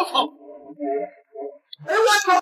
操！哎我操！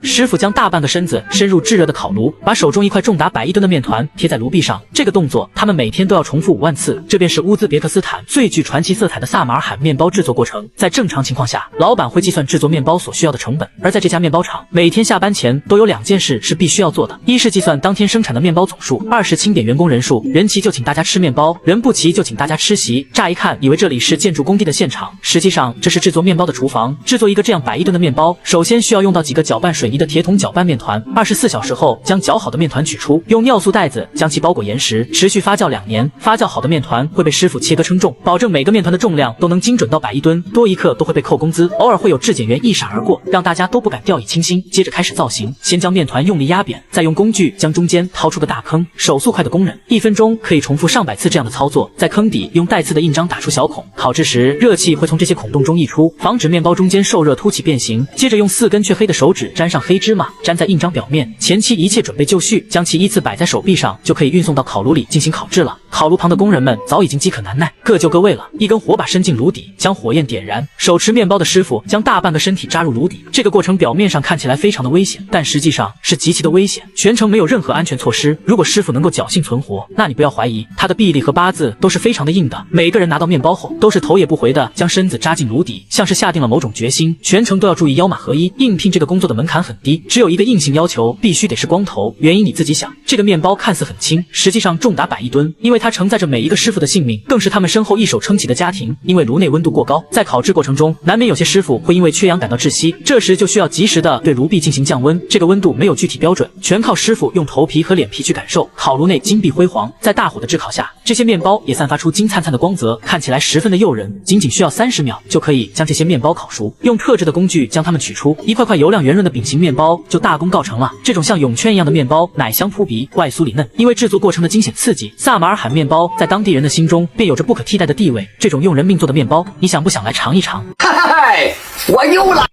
師傅将大半個身子深入炙熱的烤爐，把手中一塊重達100億噸的麵團貼在爐壁上。這個動作他們每天都要重複5萬次。這便是烏茲別克斯坦最具傳奇色彩的薩馬爾罕麵包制作過程。在正常情況下，老闆會計算制作麵包所需要的成本，而在這家麵包廠，每天下班前都有2件事是必須要做的：一是計算當天生產的麵包總數；2是清點員工人數，人齊就請大家吃麵包，人不齊就請大家吃席。乍一看，以為這裡是建築工地的現場，實際上這是制作麵包的廚房。制作一個這樣100億噸的麵包，首先需要用到幾個攪拌水泥的鐵桶攪拌麵團，24小時後將攪好的麵團取出，用尿素袋子將其包裹嚴實，持續發酵2年。發酵好的麵团會被師傅切割稱重，保證每個麵團的重量都能精準到100億噸，多1克都會被扣工資。偶爾會有質檢員一閃而過，讓大家都不敢掉以輕心。接着開始造型，先將麵團用力壓扁，再用工具將中間掏出個大坑。手速快的工人1分鐘可以重複上百次這樣的操作，在坑底用帶刺的印章打出小孔。烤制時，熱氣會從這些孔洞中溢出，防止麵包中間受熱凸起變形。接着用4根黢黑的手指沾上黑芝麻，粘在印章表面。前期一切準備就緒，將其依次擺在手臂上，就可以運送到烤爐裡進行烤制了。烤爐旁的工人們早已經飢渴難耐，各就各位了。一根火把伸進爐底，將火焰點燃。手持面包的師傅將大半個身體扎入爐底。這個過程表面上看起來非常的危險，但實際上是極其的危險。全程沒有任何安全措施。如果師傅能夠僥倖存活，那你不要懷疑，他的臂力和八字都是非常的硬的。每個人拿到面包後，都是頭也不回的將身子扎進爐底，像是下定了某種決心，全程都要注意腰馬合一。應聘這個工作的門檻很低，只有一個硬性要求，必須得是光頭。原因你自己想，這個面包看似很輕，實際上重達100億噸，因為它承載着每一個師傅的性命，更是他們身後一手撐起的家庭。因為爐內溫度過高，在烤制過程中，難免有些師傅會因為缺氧感到窒息，這時就需要及時的對爐壁進行降溫。這個溫度沒有具體標準，全靠師傅用頭皮和臉皮去感受。烤爐內金碧輝煌，在大火的炙烤下，這些面包也散發出金燦燦的光澤，看起來十分的誘人。僅需要30秒就可以將這些面包烤熟，用特制的工具將它們取出，一塊塊油亮圓潤的餅形面包就大功告成了。這種像泳圈一樣的面包，奶香撲鼻，外酥裡嫩。因為制作過程的驚險刺激，薩馬爾罕面包在當地人的心中便有着不可替代的地位。這種用人命做的面包，你想不想來嘗一嘗？嗨，我又來。